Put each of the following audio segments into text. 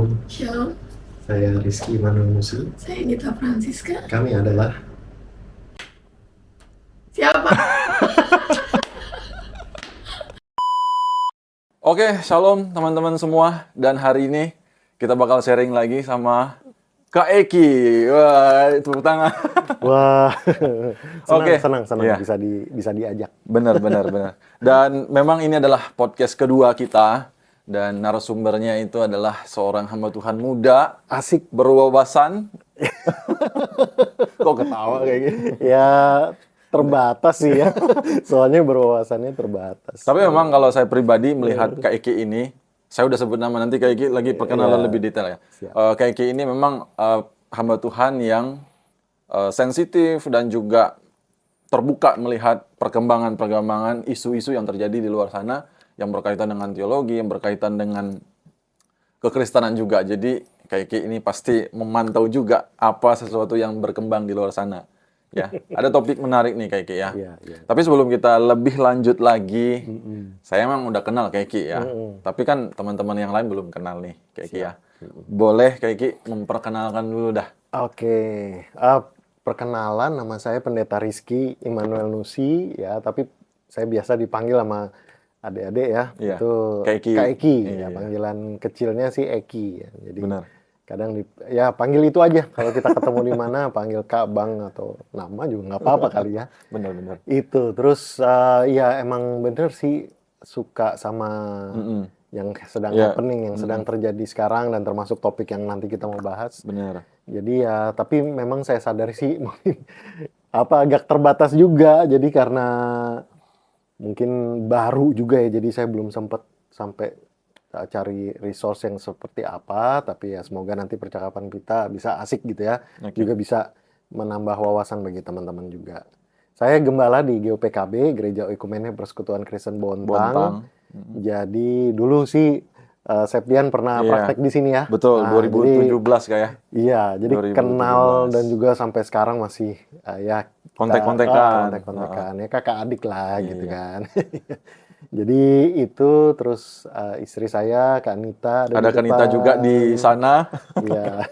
Shalom, Shalom, saya Rizky Immanuel Musi. saya Gita Francisca. Kami adalah Siapa? Oke, shalom teman-teman semua. Dan hari ini kita bakal sharing lagi sama Kak Eki. Wah, tepuk tangan. wah Oke. senang Iya. bisa diajak. Benar. Dan memang ini adalah podcast kedua kita. Dan narasumbernya itu adalah seorang hamba Tuhan muda, Asik. berwawasan. Kok ketawa kayak gitu? Ya terbatas sih ya. Soalnya berwawasannya terbatas. Tapi memang kalau saya pribadi melihat Kak Eki ini, saya udah sebut nama, nanti Kak Eki lagi perkenalan Iya. lebih detail ya. Siap. Kak Eki ini memang hamba Tuhan yang sensitif dan juga terbuka melihat perkembangan isu-isu yang terjadi di luar sana yang berkaitan dengan teologi, yang berkaitan dengan kekristenan juga. Jadi Kak Eki ini pasti memantau juga apa sesuatu yang berkembang di luar sana. Ya, ada topik menarik nih Kak Eki ya. Iya. Tapi sebelum kita lebih lanjut lagi, saya emang udah kenal Kak Eki ya. Tapi kan teman-teman yang lain belum kenal nih Kak Eki ya. Boleh Kak Eki memperkenalkan dulu dah. Oke. Perkenalan, nama saya Pendeta Rizky Immanuel Nusi ya, tapi saya biasa dipanggil sama adik-adik ya. Iya, Itu Kak Eki. Kak Eki. Iya. Ya, panggilan kecilnya sih Eki ya. Jadi Benar. kadang ya panggil itu aja. Kalau kita ketemu di mana panggil Kak, Bang atau nama juga nggak apa-apa kali ya. Benar. Itu terus ya emang bener sih suka sama yang sedang Ya. happening, yang sedang terjadi sekarang dan termasuk topik yang nanti kita mau bahas. Benar. Jadi ya, tapi memang saya sadari sih mungkin agak terbatas juga. Jadi karena mungkin baru juga ya, jadi saya belum sempat sampai cari resource yang seperti apa. Tapi ya semoga nanti percakapan kita bisa asik gitu ya. Oke. Juga bisa menambah wawasan bagi teman-teman juga. Saya gembala di GOPKB, Gereja Oikumene Persekutuan Kristen Bontang. Jadi dulu sih Septian pernah Iya. praktek di sini ya. Betul, Nah, 2017 kayak. Iya, jadi 2017. kenal dan juga sampai sekarang masih ya kita- Kontek-kontekan. kontek-kontekan. Ya kakak adik lah gitu Iya. kan. Jadi itu terus istri saya Kak Nita Ada di Kanita depan. juga di sana. Iya.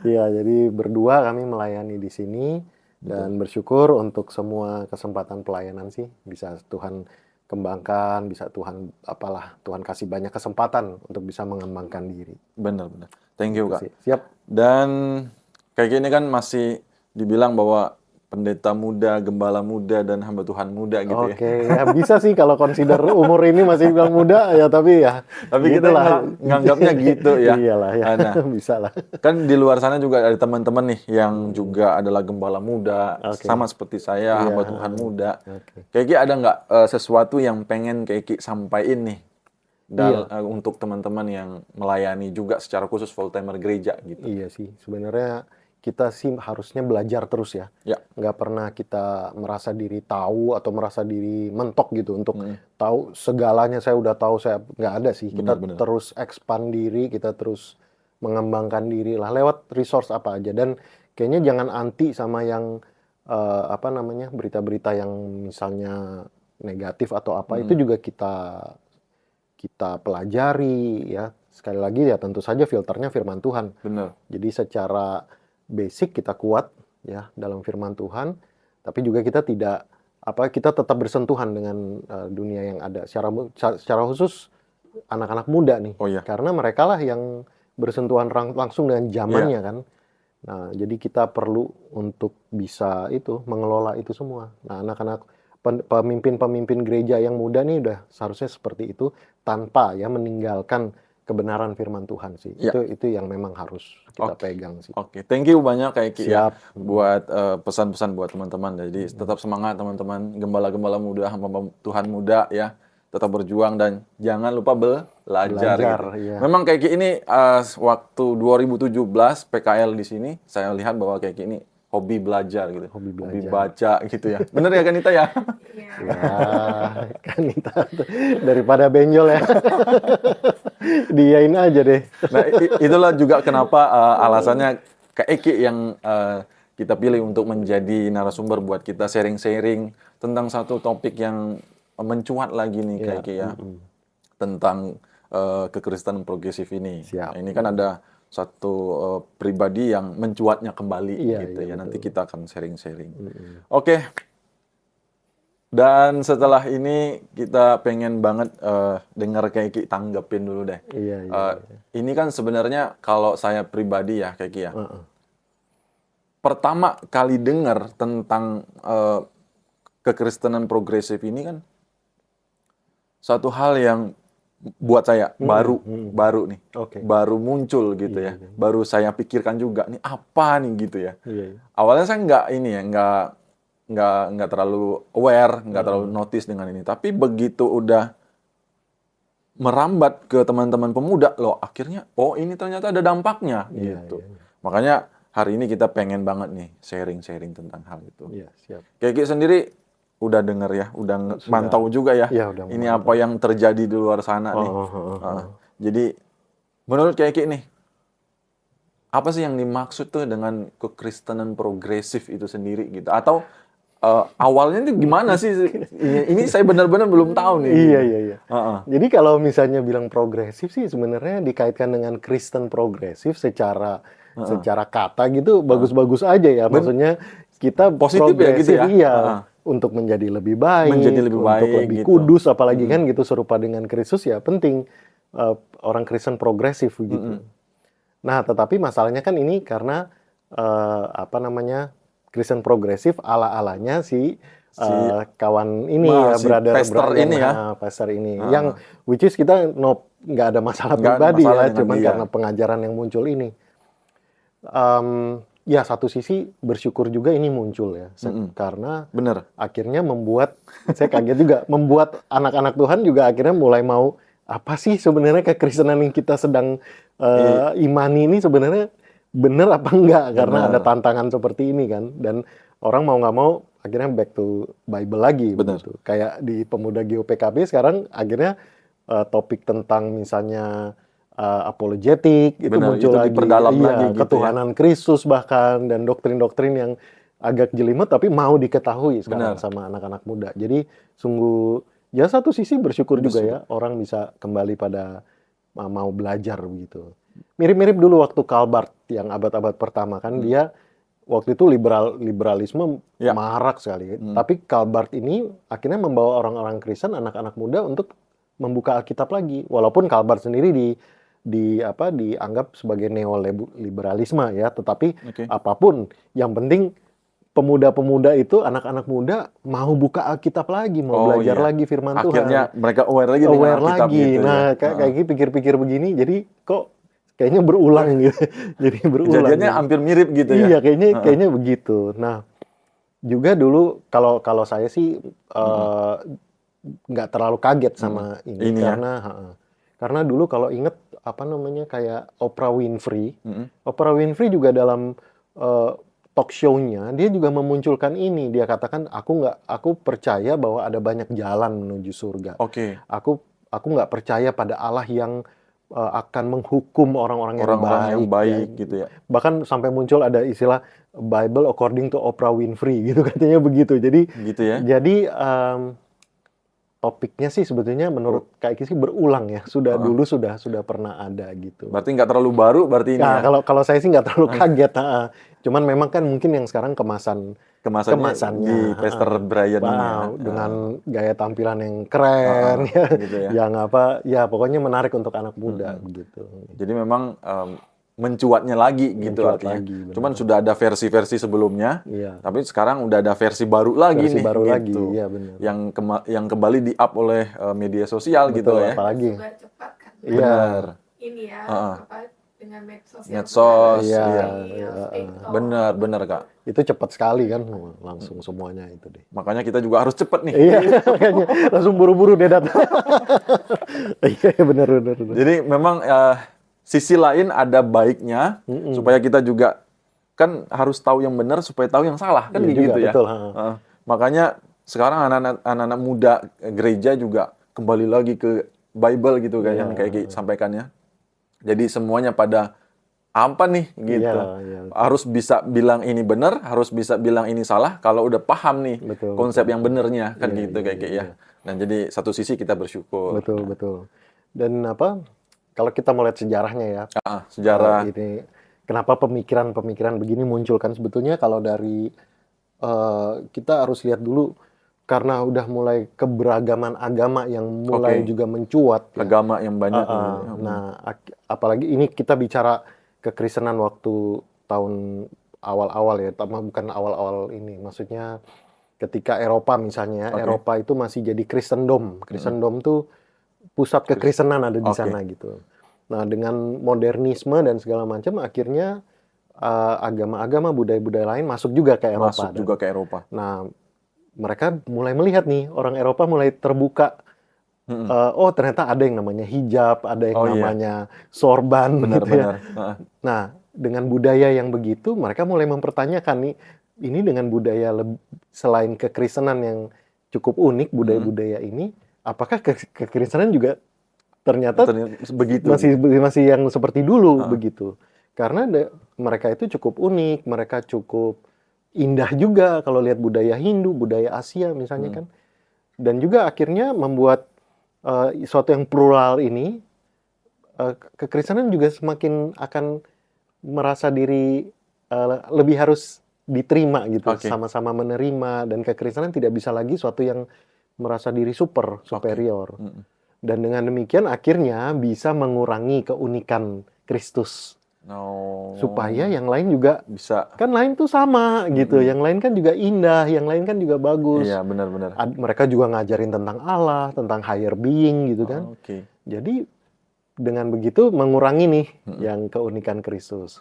Iya, jadi berdua kami melayani di sini dan bersyukur untuk semua kesempatan pelayanan sih bisa Tuhan kembangkan, bisa Tuhan Tuhan kasih banyak kesempatan untuk bisa mengembangkan diri. Benar. Thank you, Kak. Sih. Siap. Dan kayak gini kan masih dibilang bahwa pendeta muda, gembala muda, dan hamba Tuhan muda gitu ya. Oke, ya bisa sih kalau consider umur ini masih bilang muda ya, tapi ya Tapi kita nganggapnya gitu ya. Iyalah ya, Nah, bisa lah. kan di luar sana juga ada teman-teman nih yang juga adalah gembala muda, Oke. sama seperti saya, Iya. hamba Tuhan muda. Oke. Kayaknya ada nggak sesuatu yang pengen Kayaknya sampaikan nih untuk teman-teman yang melayani juga secara khusus full timer gereja gitu. Iya sih, sebenarnya kita sih harusnya belajar terus ya. Ya. Nggak pernah kita merasa diri tahu atau merasa diri mentok gitu untuk tahu segalanya. Saya udah tahu, saya nggak ada sih. Kita Benar. terus expand diri, kita terus mengembangkan diri lah lewat resource apa aja. Dan kayaknya jangan anti sama yang berita-berita yang misalnya negatif atau apa, itu juga kita pelajari ya. Sekali lagi ya tentu saja filternya firman Tuhan. Benar. Jadi secara basic kita kuat ya dalam firman Tuhan, tapi juga kita kita tetap bersentuhan dengan dunia yang ada. Secara khusus anak-anak muda nih. Oh, iya. Karena mereka lah yang bersentuhan langsung dengan zamannya kan. Nah, jadi kita perlu untuk bisa mengelola itu semua. Nah, anak-anak pemimpin-pemimpin gereja yang muda nih udah seharusnya seperti itu tanpa ya meninggalkan kebenaran firman Tuhan sih. Ya. Itu yang memang harus kita pegang sih. Oke, thank you banyak kayak ya Siap. buat pesan-pesan buat teman-teman. Jadi tetap semangat teman-teman, gembala-gembala muda, hamba Tuhan muda ya. Tetap berjuang dan jangan lupa belajar gitu. Iya. Memang kayak ini waktu 2017 PKL di sini saya lihat bahwa kayak ini hobi belajar gitu. Hobi baca gitu ya. Bener ya Kanita ya? Ya, kan kita daripada benjol ya. Diain aja deh. Nah, itulah juga kenapa alasannya Kak Eki yang kita pilih untuk menjadi narasumber buat kita sharing-sharing tentang satu topik yang mencuat lagi nih Kak Eki ya. Tentang kekristenan progresif ini. Siap. Nah, ini kan ada satu pribadi yang mencuatnya kembali Iya, gitu iya, ya. Nanti betul. kita akan sharing-sharing. Oke. Dan setelah ini kita pengen banget dengar kayak Ki tanggepin dulu deh. Iya, iya, Eh, Ini kan sebenarnya kalau saya pribadi ya kayak Ki ya. Heeh. Pertama kali dengar tentang kekristenan progresif ini kan satu hal yang buat saya baru nih, Oke. baru muncul gitu ya, baru saya pikirkan juga nih apa nih gitu ya. Iya, iya. Awalnya saya nggak ini ya, nggak terlalu aware, nggak terlalu notice dengan ini. Tapi begitu udah merambat ke teman-teman pemuda, loh akhirnya, oh ini ternyata ada dampaknya Iya, gitu. iya, iya. Makanya hari ini kita pengen banget nih sharing-sharing tentang hal itu. Iya, siap. Kiki sendiri udah denger ya, udah mantau juga ya, Iya, udah ini apa yang terjadi di luar sana nih. Jadi menurut Kiki nih, apa sih yang dimaksud tuh dengan kekristenan progresif itu sendiri gitu? Atau awalnya itu gimana sih? Ini saya benar-benar belum tahu nih. Iya, iya, iya. Heeh. Jadi kalau misalnya bilang progresif sih sebenarnya dikaitkan dengan Kristen progresif secara kata gitu bagus-bagus aja ya. Maksudnya kita Positif ya gitu progresif ya? iya Heeh. untuk menjadi lebih baik, Menjadi lebih untuk baik lebih gitu. kudus apalagi kan gitu serupa dengan Kristus ya penting orang Kristen progresif gitu. Nah, tetapi masalahnya kan ini karena apa namanya Kristen progresif ala-alanya si kawan ini ya, si brother pastor ini ya. pastor ini, yang which is kita nggak ada masalah Nggak ada pribadi masalah ya, dengan cuman dia. karena pengajaran yang muncul ini. Ya satu sisi bersyukur juga ini muncul ya, karena Bener. akhirnya membuat saya kaget juga, membuat anak-anak Tuhan juga akhirnya mulai mau apa sih sebenarnya kekristenan yang kita sedang imani ini sebenarnya benar apa enggak, karena ada tantangan seperti ini kan, dan orang mau nggak mau akhirnya back to Bible lagi begitu. Kayak di pemuda GOPKB sekarang akhirnya topik tentang misalnya apologetik itu muncul itu lagi, diperdalam lagi gitu ketuhanan Kristus bahkan, dan doktrin-doktrin yang agak jelimet tapi mau diketahui sekarang sama anak-anak muda. Jadi sungguh ya satu sisi bersyukur juga ya orang bisa kembali pada mau belajar begitu. Mirip-mirip dulu waktu Karl Barth yang abad-abad pertama kan, dia waktu itu liberalisme marak sekali. Tapi Karl Barth ini akhirnya membawa orang-orang Kristen, anak-anak muda untuk membuka Alkitab lagi. Walaupun Karl Barth sendiri dianggap sebagai neoliberalisme ya, tetapi apapun yang penting pemuda-pemuda itu, anak-anak muda mau buka Alkitab lagi, mau belajar lagi firman Tuhan. Akhirnya mereka aware lagi dengan Alkitab lagi. gitu Nah, ya. kayak pikir-pikir begini, jadi kok kayaknya berulang gitu. Jadi berulang. Kejadiannya hampir mirip gitu ya. Iya, kayaknya begitu. Nah, juga dulu kalau saya sih nggak terlalu kaget sama ini karena dulu kalau inget apa namanya kayak Oprah Winfrey. Oprah Winfrey juga dalam talk show-nya dia juga memunculkan ini. Dia katakan aku percaya bahwa ada banyak jalan menuju surga. Oke. Aku nggak percaya pada Allah yang akan menghukum orang-orang yang baik gitu ya. Bahkan sampai muncul ada istilah Bible according to Oprah Winfrey gitu, katanya begitu. Jadi gitu ya. Jadi topiknya sih sebetulnya menurut Kak Iki sih berulang ya. Dulu sudah pernah ada gitu. Berarti nggak terlalu baru berarti ini Nah, ya. kalau saya sih nggak terlalu kaget. Cuman memang kan mungkin yang sekarang kemasannya di Pastor Brian ini ya. dengan gaya tampilan yang keren ya, gitu ya. yang apa ya pokoknya menarik untuk anak muda begitu. Jadi memang mencuatnya lagi gitu artinya. Cuman sudah ada versi-versi sebelumnya, tapi sekarang udah ada versi baru lagi Versi nih. baru gitu. lagi, iya benar. Yang kembali di-up oleh media sosial gitu ya. Apalagi. Juga cepat kan. Benar. Ini ya, dengan medsos. Medsos, benar Kak. Itu cepat sekali kan, langsung semuanya itu deh. Makanya kita juga harus cepat nih. Iya, makanya langsung buru-buru deh datang. Iya, benar. Jadi memang sisi lain ada baiknya supaya kita juga kan harus tahu yang benar supaya tahu yang salah kan gitu ya. Betul. Makanya sekarang anak-anak muda gereja juga kembali lagi ke Bible gitu yang kayak sampaikannya. Jadi semuanya pada apa nih gitu. Harus bisa bilang ini benar, harus bisa bilang ini salah kalau udah paham nih konsep yang benernya kan gitu kayak ya. Dan jadi satu sisi kita bersyukur. Betul. Dan kalau kita mau lihat sejarahnya ya, Sejarah. ini kenapa pemikiran-pemikiran begini muncul kan sebetulnya kalau dari kita harus lihat dulu karena udah mulai keberagaman agama yang mulai juga mencuat ya. Agama yang banyak. Nah, apalagi ini kita bicara kekristenan waktu tahun awal-awal ya, bukan awal-awal ini, maksudnya ketika Eropa misalnya, Eropa itu masih jadi Kristendom. Kristendom tuh pusat kekristenan ada di sana gitu. Nah, dengan modernisme dan segala macam, akhirnya agama-agama, budaya-budaya lain masuk juga ke Eropa. Nah, mereka mulai melihat nih, orang Eropa mulai terbuka. Oh, ternyata ada yang namanya hijab, ada yang namanya sorban, gitu ya. Nah, dengan budaya yang begitu, mereka mulai mempertanyakan nih, ini dengan budaya selain kekristenan yang cukup unik, budaya-budaya ini, apakah kekristenan juga ternyata begitu masih yang seperti dulu begitu? Karena mereka itu cukup unik, mereka cukup indah juga kalau lihat budaya Hindu, budaya Asia misalnya kan. Dan juga akhirnya membuat suatu yang plural ini, kekristenan juga semakin akan merasa diri lebih harus diterima gitu, sama-sama menerima, dan kekristenan tidak bisa lagi suatu yang merasa diri superior. Dan dengan demikian akhirnya bisa mengurangi keunikan Kristus. Supaya yang lain juga bisa, kan lain tuh sama gitu, yang lain kan juga indah, yang lain kan juga bagus. Iya, benar-benar. Mereka juga ngajarin tentang Allah, tentang higher being gitu kan. Jadi dengan begitu mengurangi nih yang keunikan Kristus.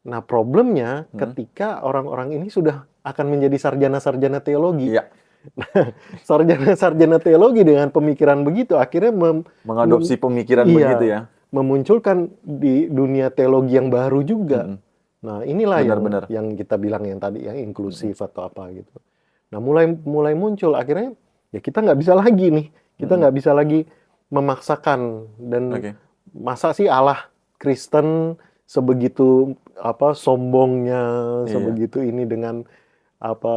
Nah, problemnya ketika orang-orang ini sudah akan menjadi sarjana-sarjana teologi. Sarjana-sarjana teologi dengan pemikiran begitu akhirnya mengadopsi pemikiran begitu ya. Memunculkan di dunia teologi yang baru juga. Nah, inilah yang kita bilang yang tadi ya, inklusif atau apa gitu. Nah, mulai muncul akhirnya ya kita nggak bisa lagi nih. Kita nggak bisa lagi memaksakan. Dan masa sih Allah Kristen sebegitu sombongnya, sebegitu ini dengan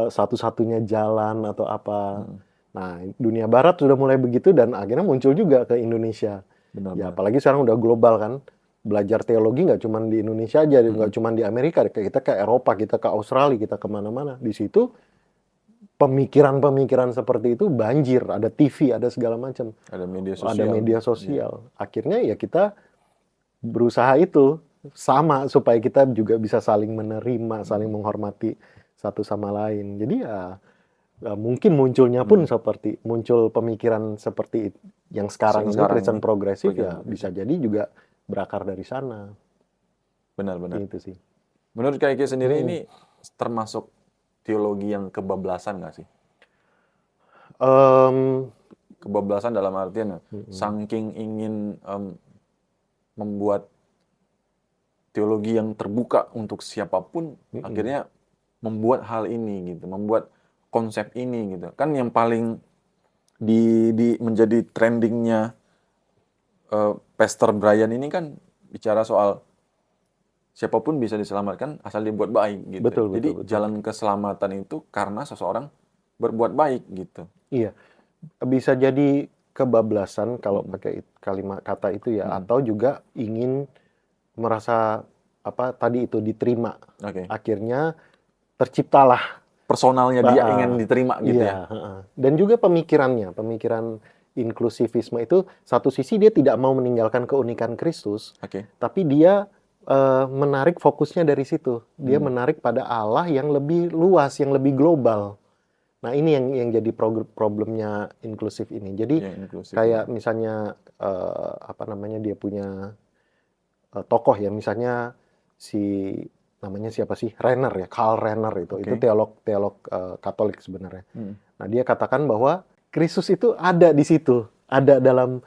satu-satunya jalan atau apa. Nah, dunia barat sudah mulai begitu dan akhirnya muncul juga ke Indonesia. Ya, apalagi sekarang udah global kan. Belajar teologi nggak cuma di Indonesia aja, nggak cuma di Amerika, kita ke Eropa, kita ke Australia, kita kemana-mana. Di situ pemikiran-pemikiran seperti itu banjir, ada TV, ada segala macam. Ada media sosial. Akhirnya ya kita berusaha itu sama supaya kita juga bisa saling menerima, saling menghormati satu sama lain. Jadi ya mungkin munculnya pun muncul pemikiran seperti yang sekarang ini Kristen progresif ya bisa jadi juga berakar dari sana. Benar-benar. Itu sih. Menurut Kak Eki sendiri ini termasuk teologi yang kebablasan nggak sih? Kebablasan dalam artian saking ingin membuat teologi yang terbuka untuk siapapun, akhirnya membuat hal ini gitu, membuat konsep ini gitu. Kan yang paling menjadi trendingnya Pastor Brian ini kan bicara soal siapapun bisa diselamatkan asal dibuat baik gitu. Betul. Jalan keselamatan itu karena seseorang berbuat baik gitu. Iya. Bisa jadi kebablasan kalau pakai kalimat kata itu ya, atau juga ingin merasa tadi itu diterima. Akhirnya terciptalah personalnya dia ingin diterima gitu ya. Dan juga pemikiran inklusivisme itu satu sisi dia tidak mau meninggalkan keunikan Kristus, tapi dia menarik fokusnya dari situ. Dia menarik pada Allah yang lebih luas, yang lebih global. Nah, ini yang jadi problemnya inklusif ini. Jadi kayak misalnya dia punya tokoh ya, misalnya namanya siapa sih? Renner ya, Karl Renner itu teolog Katolik sebenarnya. Nah, dia katakan bahwa Kristus itu ada di situ, ada dalam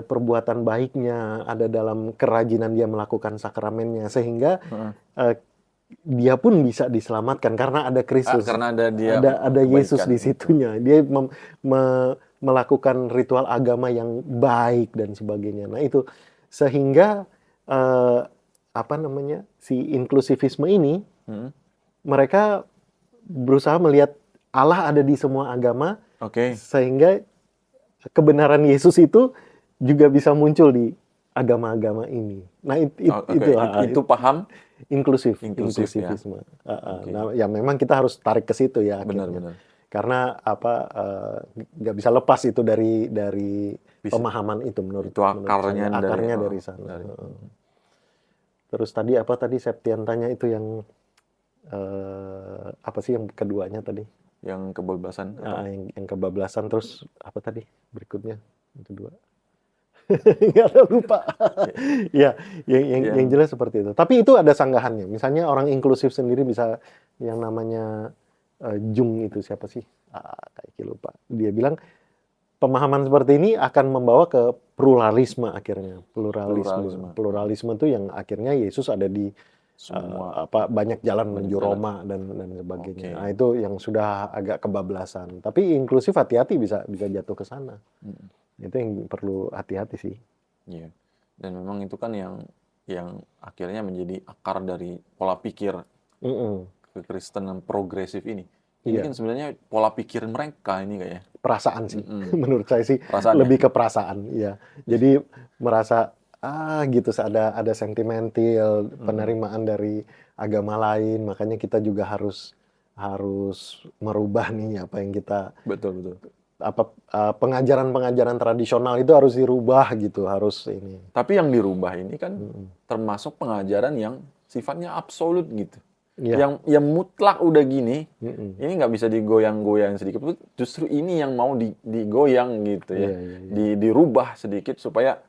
perbuatan baiknya, ada dalam kerajinan dia melakukan sakramennya, sehingga dia pun bisa diselamatkan karena ada Kristus, karena ada Yesus di situnya. Dia melakukan ritual agama yang baik dan sebagainya. Nah, itu sehingga si inklusivisme ini mereka berusaha melihat Allah ada di semua agama, sehingga kebenaran Yesus itu juga bisa muncul di agama-agama ini. Nah, Itu paham ya. inklusivisme. Oke. Nah, ya memang kita harus tarik ke situ ya akhirnya. Benar-benar. Karena nggak bisa lepas itu dari pemahaman itu menurut Itu akarnya saya. Akarnya dari sana. Terus tadi Septian tanya itu yang apa sih yang keduanya tadi? Yang kebablasan. Yang kebablasan. Terus apa tadi berikutnya yang kedua? Nggak tahu, lupa. Ya, yang jelas seperti itu. Tapi itu ada sanggahannya. Misalnya orang inklusif sendiri bisa yang namanya Jung itu siapa sih? Kayak lupa. Dia bilang pemahaman seperti ini akan membawa ke pluralisme akhirnya. Pluralisme itu yang akhirnya Yesus ada di semua banyak jalan menuju Roma dan sebagainya. Nah, itu yang sudah agak kebablasan. Tapi inklusif hati-hati bisa jatuh ke sana. Itu yang perlu hati-hati sih. Iya. Dan memang itu kan yang akhirnya menjadi akar dari pola pikir kekristenan progresif ini. Ini kan sebenarnya pola pikir mereka ini kayaknya. Perasaan sih. Menurut saya sih perasaan lebih ke perasaan, ya. Jadi merasa gitu ada sentimental penerimaan dari agama lain, makanya kita juga harus merubah nih apa yang kita betul. Pengajaran tradisional itu harus dirubah gitu, harus ini. Tapi yang dirubah ini kan termasuk pengajaran yang sifatnya absolut gitu. Yeah. Yang mutlak udah gini, ini nggak bisa digoyang-goyang sedikit. Justru ini yang mau digoyang gitu ya, dirubah sedikit supaya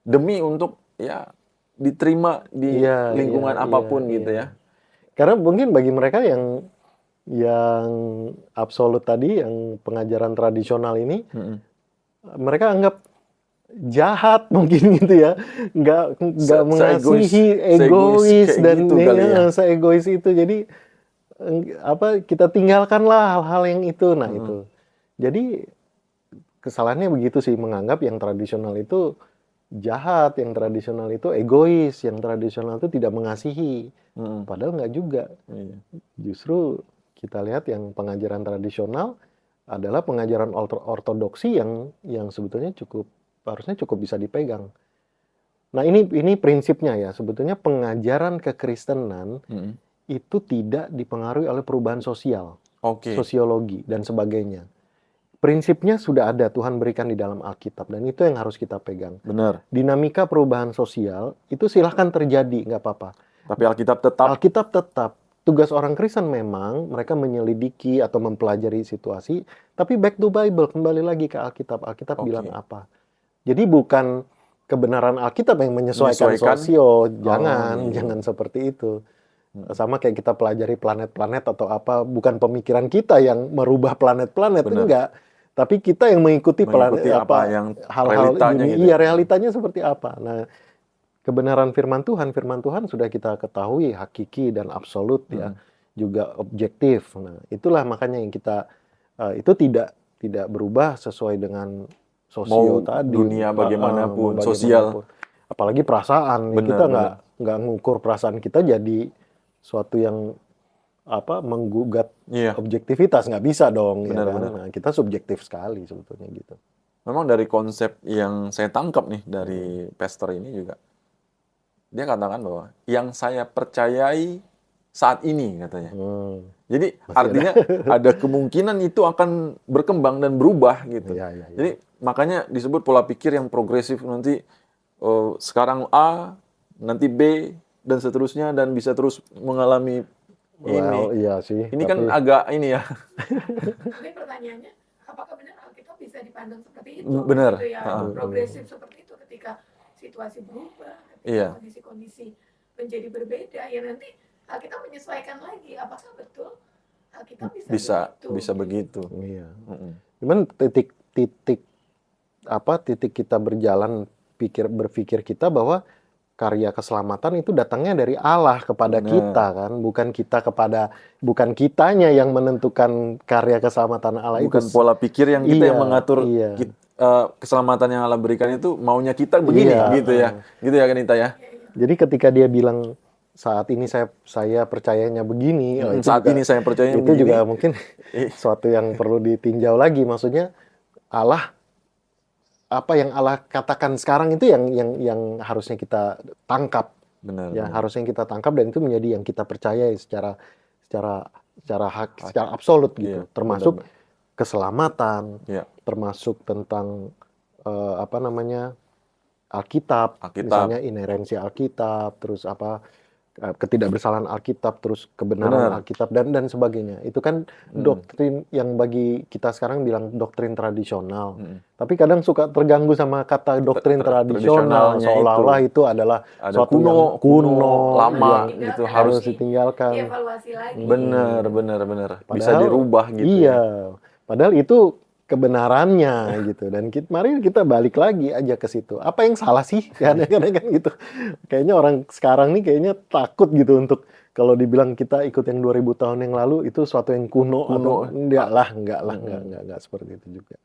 demi untuk ya diterima di lingkungan apapun gitu ya. Karena mungkin bagi mereka yang absolut tadi, yang pengajaran tradisional ini, mereka anggap jahat mungkin gitu ya, nggak mengasihi, egois dan se-egois itu. Jadi kita tinggalkanlah hal-hal yang itu. Nah itu, jadi kesalahannya begitu sih, menganggap yang tradisional itu jahat, yang tradisional itu egois, yang tradisional itu tidak mengasihi. Padahal nggak juga. Justru kita lihat yang pengajaran tradisional adalah pengajaran ortodoksi yang sebetulnya harusnya cukup bisa dipegang. Nah ini prinsipnya ya, sebetulnya pengajaran kekristenan itu tidak dipengaruhi oleh perubahan sosial, sosiologi dan sebagainya. Prinsipnya sudah ada, Tuhan berikan di dalam Alkitab, dan itu yang harus kita pegang. Benar. Dinamika perubahan sosial itu silahkan terjadi, nggak apa-apa. Tapi Alkitab tetap. Tugas orang Kristen memang mereka menyelidiki atau mempelajari situasi, tapi back to Bible, kembali lagi ke Alkitab. Alkitab bilang apa? Jadi bukan kebenaran Alkitab yang menyesuaikan sosio, jangan seperti itu. Sama kayak kita pelajari planet-planet atau apa, bukan pemikiran kita yang merubah planet-planet, enggak. Tapi kita yang mengikuti planet yang hal-hal ini, realitanya seperti apa. Nah, kebenaran firman Tuhan sudah kita ketahui hakiki dan absolut ya, juga objektif. Nah, itulah makanya yang kita itu tidak berubah sesuai dengan sosio tadi. Dunia bagaimanapun, sosial. Apalagi perasaan. Kita nggak ngukur perasaan kita jadi suatu yang menggugat objektivitas, nggak bisa dong. Nah, kita subjektif sekali sebetulnya gitu. Memang dari konsep yang saya tangkap nih dari pastor ini juga, dia katakan bahwa yang saya percayai saat ini katanya. Jadi artinya ada kemungkinan itu akan berkembang dan berubah gitu. Jadi makanya disebut pola pikir yang progresif, nanti sekarang A, nanti B dan seterusnya, dan bisa terus mengalami ini. Iya sih. Ini kan agak ini ya. Tapi pertanyaannya, apakah benar Alkitab bisa dipandang seperti itu? Benar. Gitu ya, progresif seperti itu ketika situasi berubah, ketika kondisi-kondisi menjadi berbeda, ya nanti Alkitab menyesuaikan lagi. Apakah betul Alkitab bisa begitu? Iya. Cuman titik kita berjalan berpikir kita bahwa karya keselamatan itu datangnya dari Allah kepada kita kan, bukan kitanya yang menentukan karya keselamatan Allah. Bukan itu pola pikir yang kita yang mengatur keselamatan yang Allah berikan itu maunya kita begini gitu ya Kanita ya. Jadi ketika dia bilang saat ini saya percayanya begini, ini saya percayanya itu begini, juga mungkin suatu yang perlu ditinjau lagi. Maksudnya Allah apa yang Allah katakan sekarang itu yang harusnya kita tangkap. Benar. Ya, harusnya kita tangkap dan itu menjadi yang kita percayai secara absolut gitu. Iya, Termasuk benar. keselamatan, Iya. termasuk tentang apa namanya? Alkitab, Alkitab. misalnya inerensi Alkitab, terus apa ketidakbersalahan Alkitab, terus kebenaran Benar. Alkitab dan sebagainya. Itu kan doktrin yang bagi kita sekarang bilang doktrin tradisional. Tapi kadang suka terganggu sama kata doktrin tradisional, tradisionalnya seolah-olah itu adalah ada suatu kuno, yang kuno, lama yang gitu, harus harus ditinggalkan. dievaluasi lagi. benar. Bisa Padahal dirubah gitu iya, ya. padahal itu kebenarannya gitu. Dan mari kita balik lagi aja ke situ. Apa yang salah sih? Kadang-kadang kan gitu. Kayaknya orang sekarang nih kayaknya takut gitu untuk kalau dibilang kita ikut yang 2000 tahun yang lalu itu suatu yang kuno. Atau enggak seperti itu juga.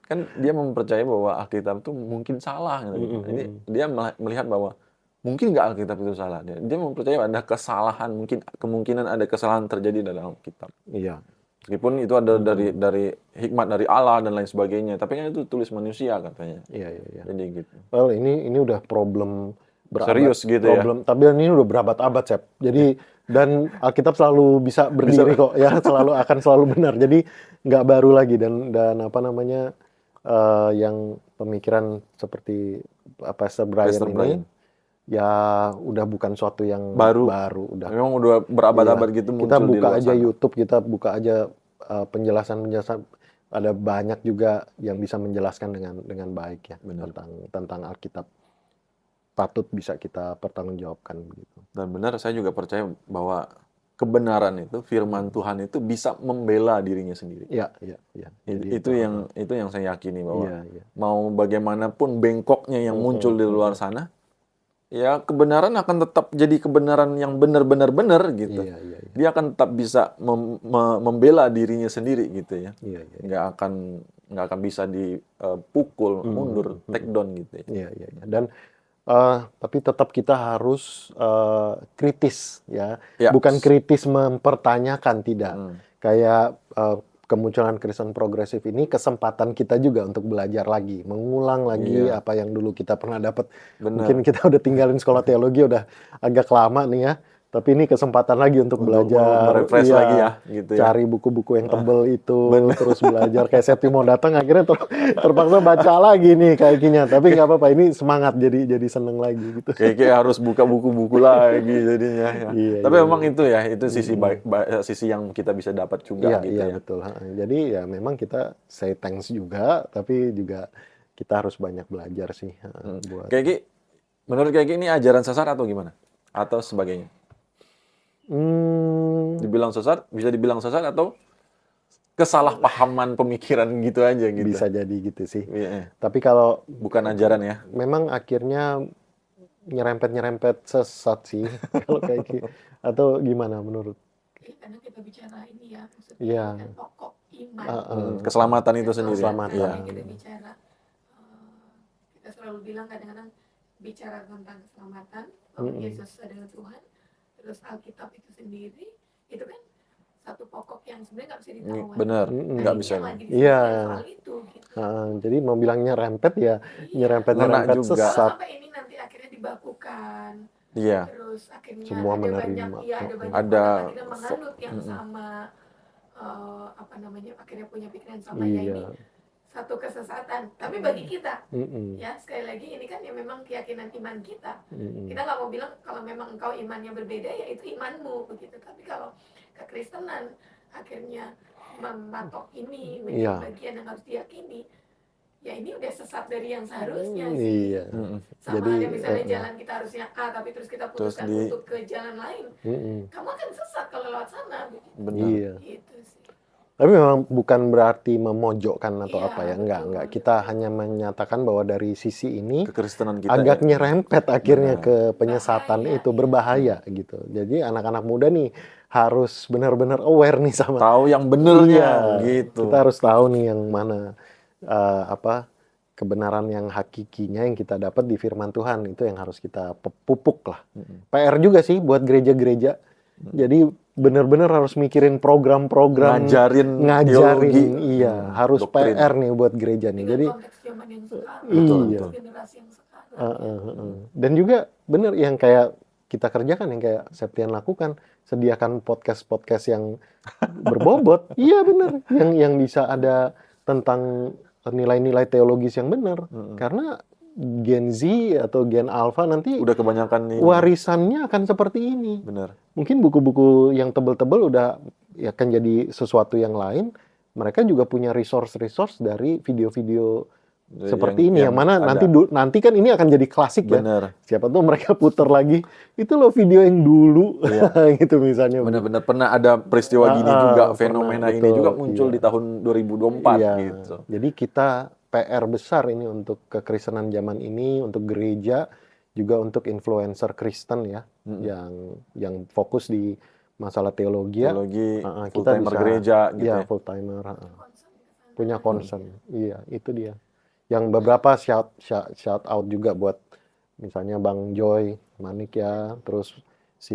Kan dia mempercayai bahwa Alkitab itu mungkin salah gitu. Ini dia melihat bahwa mungkin nggak Alkitab itu salah. Dia mempercayai ada kesalahan, kemungkinan ada kesalahan terjadi dalam Alkitab. Iya. Meskipun itu ada dari hikmat dari Allah dan lain sebagainya, tapi kan itu tulis manusia katanya. Iya. Jadi gitu. Well, ini udah problem Serius gitu ya. Tapi ini udah berabad-abad, Sep. Jadi dan Alkitab selalu bisa berdiri kok ya, akan selalu benar. Jadi nggak baru lagi dan apa namanya yang pemikiran seperti Pastor Brian ini ya udah bukan suatu yang baru udah. Memang udah berabad-abad gitu muncul Kita buka di luar aja sana. YouTube, kita buka aja penjelasan ada banyak juga yang bisa menjelaskan dengan baik ya. Benar. tentang Alkitab. Patut bisa kita pertanggungjawabkan begitu. Dan benar, saya juga percaya bahwa kebenaran itu, firman Tuhan itu bisa membela dirinya sendiri. Iya. Itu yang saya yakini bahwa Iya. mau bagaimanapun bengkoknya yang muncul di luar sana, ya kebenaran akan tetap jadi kebenaran yang benar-benar gitu. Iya. Dia akan tetap bisa membela dirinya sendiri gitu ya. Iya. Nggak akan bisa dipukul, mundur, take down gitu ya. Iya. Dan tapi tetap kita harus kritis ya. Ya. Bukan kritis mempertanyakan, tidak. Kayak kemunculan Kristen progresif ini kesempatan kita juga untuk belajar lagi, mengulang lagi apa yang dulu kita pernah dapat. Mungkin kita udah tinggalin sekolah teologi udah agak lama nih ya. Tapi ini kesempatan lagi untuk belajar, refresh lagi ya, gitu ya. Cari buku-buku yang tebel itu, terus belajar. Kayak Septi mau datang, akhirnya terpaksa baca lagi nih kayaknya. Tapi nggak apa-apa, ini semangat jadi seneng lagi gitu. Kayak harus buka buku-buku lagi jadinya. Ya. Iya, tapi memang itu ya, itu sisi sisi yang kita bisa bisa juga gitu ya. Iya betul. Jadi ya memang kita say thanks juga, tapi juga kita harus banyak belajar sih. Buat... Menurut kayak ini ajaran sesat atau gimana? Atau sebagainya? Dibilang sesat, bisa dibilang sesat atau kesalahpahaman pemikiran gitu aja gitu. Bisa jadi gitu sih. Iya. Tapi kalau bukan ajaran ya. Memang akhirnya nyerempet sesat sih kalau kayak gitu. Atau gimana menurut? Karena kita bicara ini ya, maksudnya Iya. kan pokok iman. Keselamatan itu sendiri. Keselamatan. Yang kita bicara, kita selalu bilang kadang-kadang bicara tentang keselamatan, bahwa Yesus adalah Tuhan, terus Alkitab itu sendiri, itu kan satu pokok yang sebenarnya nggak bisa ditawar. Benar, nggak bisa. Iya. Soal itu, gitu. Jadi mau bilang nyerempet ya, nyerempet juga. sesat. Sampai ini nanti akhirnya dibakukan. Iya. Terus akhirnya Semua ada menerima. banyak Ada orang akhirnya menganut yang sama, akhirnya punya pikiran sama ya ini satu kesesatan. Tapi bagi kita, ya sekali lagi ini kan ya memang keyakinan iman kita. Kita nggak mau bilang kalau memang engkau imannya berbeda ya itu imanmu begitu. Tapi kalau kekristenan akhirnya mematok ini menjadi bagian yang harus diyakini, ya ini udah sesat dari yang seharusnya sih. Iya. Sama Jadi, ada misalnya jalan kita harusnya A, tapi terus kita putuskan untuk ke jalan lain. Kamu akan sesat kalau lewat sana. Benar. Iya. Gitu sih. Tapi memang bukan berarti memojokkan atau apa ya, enggak. Betul. Kita hanya menyatakan bahwa dari sisi ini Kekristenan kita agak ya. nyerempet akhirnya ke penyesatan itu, berbahaya gitu. Jadi anak-anak muda nih harus benar-benar aware nih sama tahu yang benernya gitu. Kita harus tahu nih yang mana kebenaran yang hakikinya yang kita dapat di firman Tuhan, itu yang harus kita pupuk lah. PR juga sih buat gereja-gereja. Jadi benar-benar harus mikirin program-program Ngajarin ngajarin, teologi, iya, harus doktrin. PR nih buat gereja nih. Dengan Jadi konteks zaman yang sekarang, iya. generasi yang sekarang. Dan juga benar yang kayak kita kerjakan, yang kayak Septian lakukan, sediakan podcast-podcast yang berbobot. Iya benar, yang bisa ada tentang nilai-nilai teologis yang benar. Karena Gen Z atau Gen Alpha nanti Udah kebanyakan nih. warisannya akan seperti ini. Benar. Mungkin buku-buku yang tebel-tebel udah ya akan jadi sesuatu yang lain. Mereka juga punya resource dari video-video seperti ini yang mana ada. nanti kan ini akan jadi klasik ya. Benar. Siapa tuh mereka putar lagi itu loh video yang dulu gitu misalnya. Benar-benar pernah ada peristiwa gini juga, fenomena ini betul, juga muncul iya. di tahun 2024 Iya. gitu. Jadi kita PR besar ini untuk kekristenan zaman ini, untuk gereja, juga untuk influencer Kristen ya, yang fokus di masalah teologi. Teologi, kita full-timer bisa gereja gitu ya, ya. full timer, punya concern. Iya, itu dia. Yang beberapa shout out juga buat misalnya Bang Joy Manik ya, terus si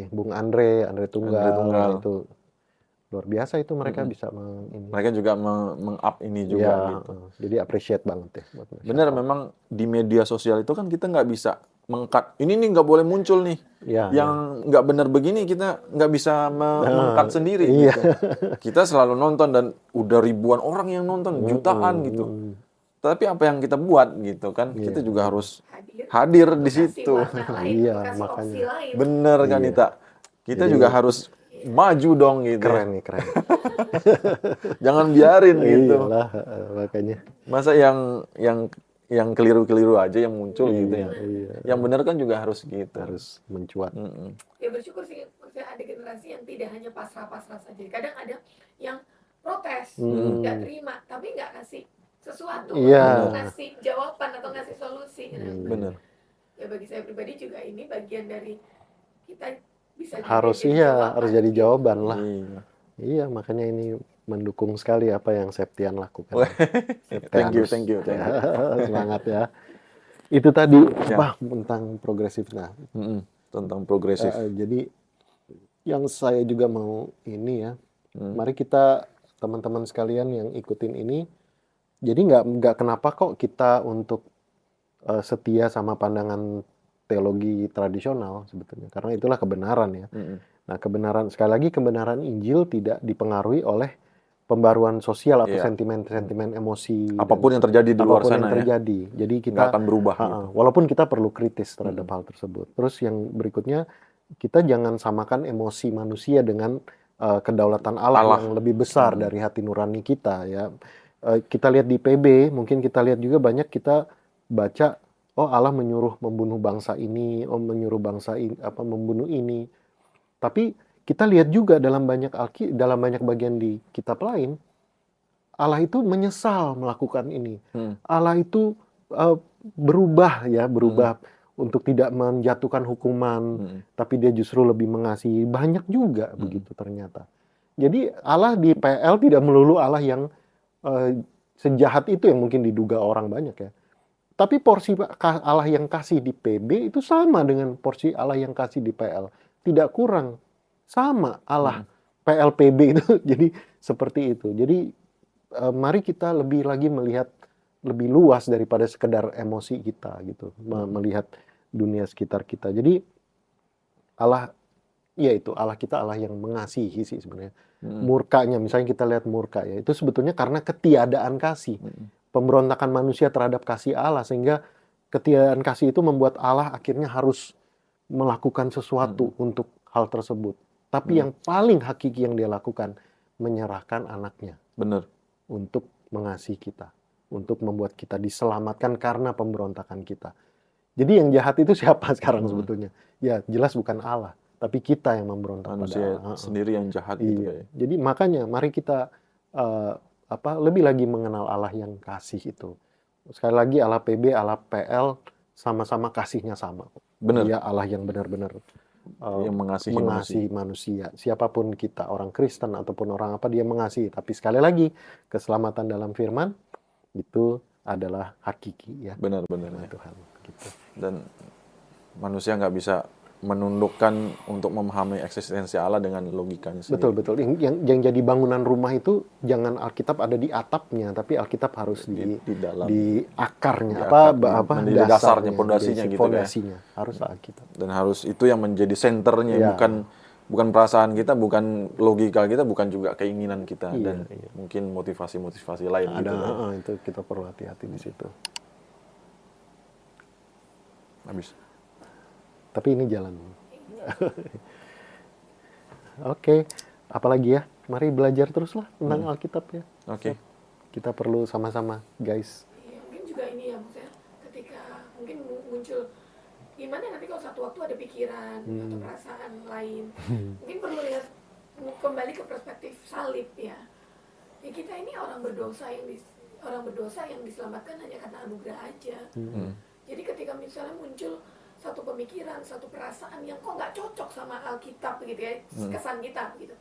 Bung Andre Tunggal. Itu luar biasa itu mereka bisa ini. Mereka juga meng-up ini juga Iya, gitu. jadi appreciate banget ya. buat mereka. Bener, memang di media sosial itu kan kita nggak bisa meng-cut. Ini nih nggak boleh muncul nih. Iya, Yang nggak benar begini kita nggak bisa meng-cut sendiri iya. gitu. Kita selalu nonton dan udah ribuan orang yang nonton, jutaan gitu. Tapi apa yang kita buat gitu kan, kita juga harus hadir di situ. Iya, makanya. Bener kan Ita? Kita juga harus maju dong gitu. Keren nih, keren. Jangan biarin gitu. Iyalah, makanya. Masa yang keliru-keliru aja yang muncul gitu ya. Iya. Yang benar kan juga harus gitu. Harus mencuat. Ya bersyukur sih, maksudnya ada generasi yang tidak hanya pasrah-pasrah saja. Kadang ada yang protes, nggak terima, tapi nggak kasih sesuatu, Iya. ngasih jawaban atau ngasih solusi. Bener. Ya bagi saya pribadi juga ini bagian dari kita bisa Harus jadi iya, harus jadi jawaban lah. Iya. Iya, makanya ini mendukung sekali apa yang Septian lakukan. Thank you. Semangat ya. Itu tadi apa tentang progresif. Nah, Tentang progresif. jadi yang saya juga mau ini ya. Mari kita teman-teman sekalian yang ikutin ini. Jadi nggak kenapa kok kita untuk setia sama pandangan teologi tradisional sebetulnya, karena itulah kebenaran ya. Nah, kebenaran sekali lagi kebenaran Injil tidak dipengaruhi oleh pembaruan sosial atau sentimen-sentimen emosi. Apapun yang terjadi di luar apapun sana yang terjadi. Jadi nggak kita akan berubah. Gitu. walaupun kita perlu kritis terhadap hal tersebut. Terus yang berikutnya kita jangan samakan emosi manusia dengan kedaulatan Allah yang lebih besar dari hati nurani kita ya. Kita lihat di PB, mungkin kita lihat juga banyak kita baca, oh Allah menyuruh membunuh bangsa ini, oh menyuruh bangsa ini, membunuh ini. Tapi kita lihat juga dalam banyak bagian di kitab lain, Allah itu menyesal melakukan ini. Allah itu berubah untuk tidak menjatuhkan hukuman, tapi dia justru lebih mengasihi. Banyak juga begitu ternyata. Jadi Allah di PL tidak melulu Allah yang sejahat itu yang mungkin diduga orang banyak ya. Tapi porsi Allah yang kasih di PB itu sama dengan porsi Allah yang kasih di PL. Tidak kurang. Sama Allah PLPB itu. Jadi seperti itu. Jadi mari kita lebih lagi melihat lebih luas daripada sekedar emosi kita gitu. Melihat dunia sekitar kita. Jadi Allah, yaitu Allah kita Allah yang mengasihi sih sebenarnya. Murkanya, misalnya kita lihat murka ya, itu sebetulnya karena ketiadaan kasih. Pemberontakan manusia terhadap kasih Allah, sehingga ketiadaan kasih itu membuat Allah akhirnya harus melakukan sesuatu untuk hal tersebut. Tapi yang paling hakiki yang dia lakukan, menyerahkan anaknya. Benar. Untuk mengasihi kita. Untuk membuat kita diselamatkan karena pemberontakan kita. Jadi yang jahat itu siapa sekarang sebetulnya? Ya jelas bukan Allah. Tapi kita yang memberontak manusia pada Allah. sendiri yang jahat gitu ya. Jadi makanya mari kita lebih lagi mengenal Allah yang kasih itu. Sekali lagi Allah PB, Allah PL sama-sama kasihnya sama. Benar. Dia Allah yang benar-benar yang mengasihi manusia. Siapapun kita, orang Kristen ataupun orang apa, dia mengasihi. Tapi sekali lagi keselamatan dalam firman itu adalah hakiki ya. Benar ya. Tuhan. Gitu. Dan manusia nggak bisa menundukkan untuk memahami eksistensi Allah dengan logikanya sendiri. Betul. Yang jadi bangunan rumah itu jangan Alkitab ada di atapnya, tapi Alkitab harus di dalam, di akarnya, menjadi dasarnya, pondasinya jadi gitu pondasinya harus Alkitab. Dan harus itu yang menjadi senternya, bukan perasaan kita, bukan logika kita, bukan juga keinginan kita, dan mungkin motivasi-motivasi lain gitu. Itu kita perlu hati-hati di situ. Habis. Tapi ini jalan. Oke, apalagi ya? Mari belajar teruslah tentang Alkitab ya. Oke. Kita perlu sama-sama, guys. Iya, mungkin juga ini ya, maksudnya ketika mungkin muncul gimana nanti kalau satu waktu ada pikiran atau perasaan lain, mungkin perlu lihat kembali ke perspektif salib ya. Ya kita ini orang berdosa yang diselamatkan hanya karena anugerah aja. Jadi ketika misalnya muncul satu pemikiran, satu perasaan yang kok nggak cocok sama Alkitab gitu ya, kesan kita gitu.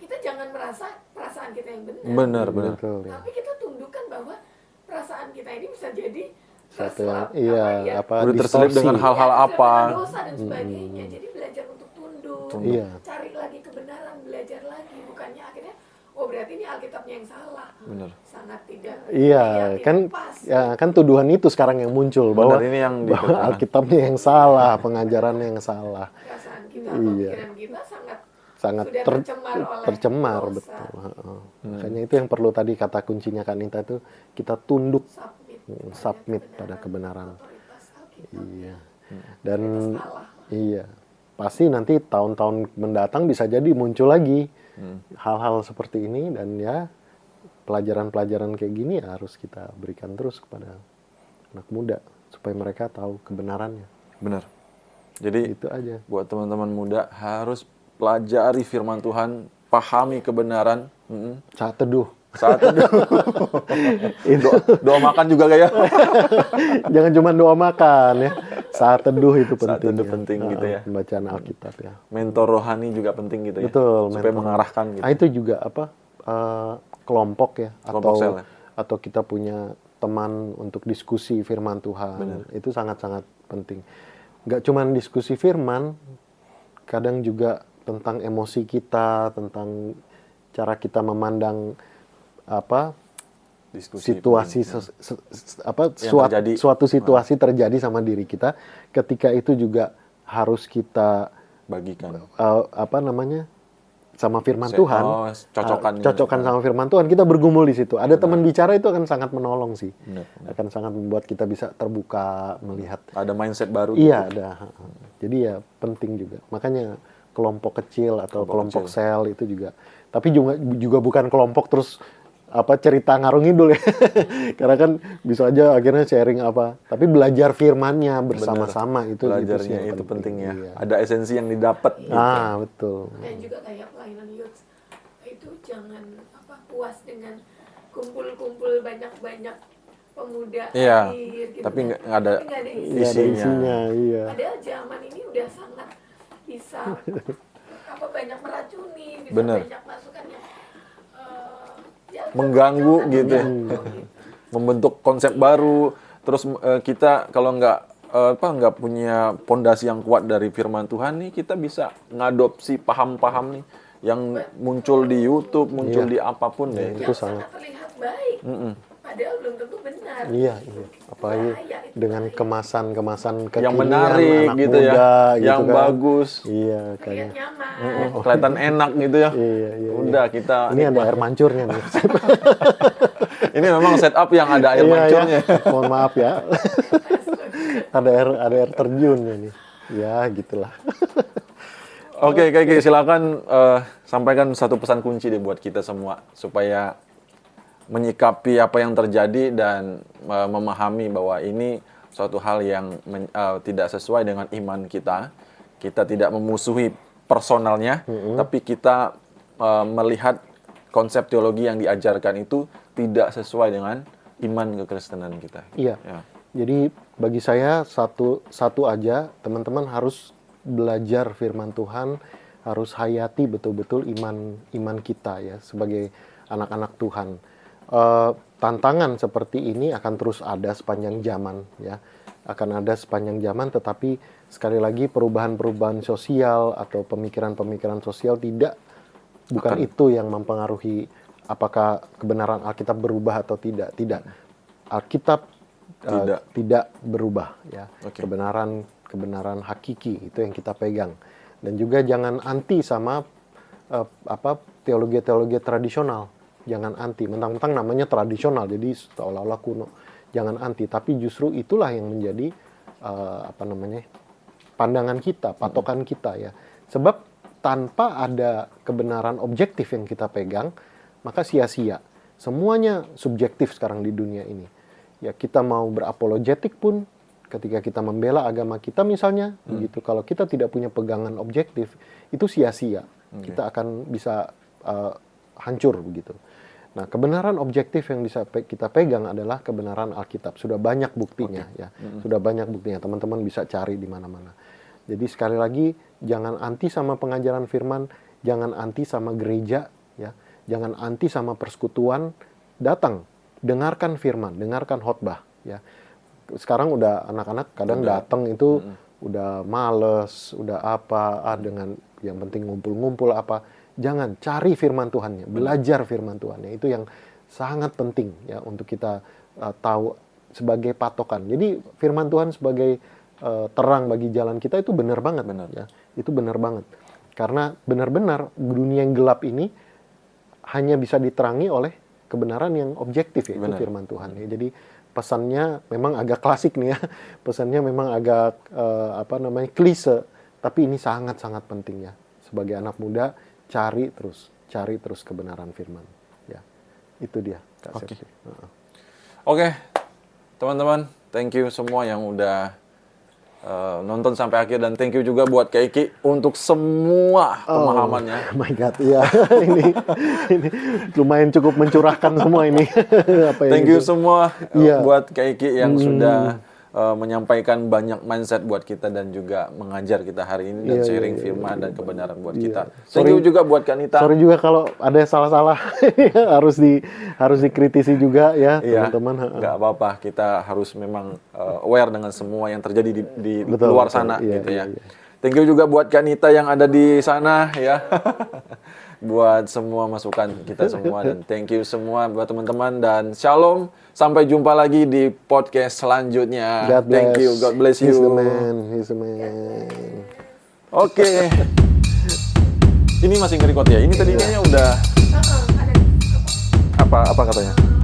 Kita jangan merasa perasaan kita yang benar. Benar. Tapi kita tundukkan bahwa perasaan kita ini bisa jadi Satu yang udah terselip dengan hal-hal apa. dosa dan sebagainya. Jadi belajar untuk tunduk. Cari lagi kebenaran, belajar lagi, bukannya akhirnya berarti ini Alkitabnya yang salah. Benar. Sangat tidak. Kan tuduhan itu sekarang yang muncul bahwa ini yang Alkitabnya yang salah, pengajarannya yang salah. Perasaan kita, pemikiran kita sangat tercemar oleh dosa. Betul. Makanya itu yang perlu tadi kata kuncinya Kanita itu kita tunduk, submit pada kebenaran. Dan pasti nanti tahun-tahun mendatang bisa jadi muncul lagi hal-hal seperti ini, dan ya pelajaran-pelajaran kayak gini ya harus kita berikan terus kepada anak muda supaya mereka tahu kebenarannya. Benar. Jadi itu aja. Buat teman-teman muda harus pelajari firman Tuhan, pahami kebenaran. Saat teduh. Doa makan juga kayak. Jangan cuma doa makan ya. Saat teduh itu penting. Saat teduh penting gitu ya. Pembacaan Alkitab ya. Mentor rohani juga penting gitu ya. Betul. Supaya mengarahkan gitu. Itu juga kelompok ya, kelompok atau kita punya teman untuk diskusi firman Tuhan. Benar. Itu sangat-sangat penting. Nggak cuma diskusi firman, kadang juga tentang emosi kita, tentang cara kita memandang situasi suatu situasi terjadi sama diri kita, ketika itu juga harus kita bagikan sama firman Tuhan, cocokkan sama firman Tuhan, kita bergumul di situ. Ada teman bicara itu akan sangat menolong sih. Benar. Akan sangat membuat kita bisa terbuka melihat. Ada mindset baru. Iya, ada. Jadi ya penting juga. Makanya kelompok kecil atau kelompok sel itu juga. Tapi juga bukan kelompok terus cerita ngarung ngidul ya. Karena kan bisa aja akhirnya sharing tapi belajar firman-nya bersama-sama. Itu belajarnya itu penting ya. Iya. Ada esensi yang didapat gitu. Betul. Dan juga kayak pelayanan youth itu jangan puas dengan kumpul-kumpul banyak-banyak pemuda gitu. Tapi nggak ada isinya. Iya. Padahal zaman ini udah sangat bisa banyak meracuni, bisa banyak masukan yang mengganggu gitu ya. Membentuk konsep baru. Terus kita kalau nggak punya pondasi yang kuat dari firman Tuhan nih, kita bisa ngadopsi paham-paham nih yang muncul di YouTube, muncul di apapun ya. Itu sangat terlihat baik. Padahal belum tentu benar. Iya. Apalagi dengan kemasan kekinian, yang menarik anak gitu muda, ya, gitu yang kan. bagus. Iya, kayaknya nyaman. Kelihatan enak gitu ya. Iya. Udah kita. Ini ada air mancurnya nih. Ini memang setup yang ada air mancurnya. Mohon maaf ya. ada air terjunnya nih. Ya, gitulah. Oke, silakan sampaikan satu pesan kunci deh buat kita semua supaya menyikapi apa yang terjadi dan memahami bahwa ini suatu hal yang tidak sesuai dengan iman kita. Kita tidak memusuhi personalnya, tapi kita melihat konsep teologi yang diajarkan itu tidak sesuai dengan iman kekristenan kita. Iya. Ya. Jadi bagi saya satu aja, teman-teman harus belajar firman Tuhan, harus hayati betul-betul iman kita ya sebagai anak-anak Tuhan. Tantangan seperti ini akan terus ada sepanjang zaman ya. akan ada sepanjang zaman, tetapi sekali lagi perubahan-perubahan sosial atau pemikiran-pemikiran sosial bukan itu yang mempengaruhi apakah kebenaran Alkitab berubah atau tidak. Tidak. Alkitab tidak berubah, ya. Kebenaran hakiki itu yang kita pegang. Dan juga jangan anti sama teologi-teologi tradisional. Jangan anti, mentang-mentang namanya tradisional, jadi seolah-olah kuno. Jangan anti, tapi justru itulah yang menjadi pandangan kita, patokan kita, ya. Sebab tanpa ada kebenaran objektif yang kita pegang, maka sia-sia. Semuanya subjektif sekarang di dunia ini. Ya, kita mau berapologetik pun, ketika kita membela agama kita misalnya, begitu. Kalau kita tidak punya pegangan objektif, itu sia-sia. Kita akan bisa hancur begitu. Nah, kebenaran objektif yang bisa kita pegang adalah kebenaran Alkitab. Sudah banyak buktinya, ya. Sudah banyak buktinya. Teman-teman bisa cari di mana-mana. Jadi sekali lagi, jangan anti sama pengajaran firman, jangan anti sama gereja, ya. Jangan anti sama persekutuan. Datang, dengarkan firman, dengarkan khotbah, ya. Sekarang udah anak-anak kadang datang itu udah males, udah dengan yang penting ngumpul-ngumpul apa. Jangan, cari firman Tuhannya, belajar firman Tuhannya. Itu yang sangat penting, ya, untuk kita tahu sebagai patokan. Jadi firman Tuhan sebagai terang bagi jalan kita itu benar banget. Ya. Itu benar banget. Karena benar-benar dunia yang gelap ini hanya bisa diterangi oleh kebenaran yang objektif, yaitu firman Tuhan. Ya. Jadi pesannya memang agak klasik nih, ya. Pesannya memang agak klise, tapi ini sangat-sangat penting, ya. Sebagai anak muda, cari terus kebenaran firman, ya. Itu dia, Kak Septi. Oke, teman-teman, thank you semua yang udah nonton sampai akhir, dan thank you juga buat Kak Iki untuk semua pemahamannya. Oh my God, iya. ini lumayan cukup mencurahkan semua ini. Thank you semua buat Kak Iki yang sudah menyampaikan banyak mindset buat kita dan juga mengajar kita hari ini dan sharing firman dan kebenaran buat kita. Thank you juga buat Kak Nita. Sorry juga kalau ada salah-salah, harus dikritisi juga, ya, teman-teman. Nggak apa-apa, kita harus memang aware dengan semua yang terjadi di luar sana, gitu ya. Thank you juga buat Kak Nita yang ada di sana, ya. Buat semua masukan kita semua, dan thank you semua buat teman-teman, dan shalom, sampai jumpa lagi di podcast selanjutnya. Thank you, God bless you. He's the man. Oke. Ini masih nge-record ya? Ini tadi kayaknya udah ada apa katanya?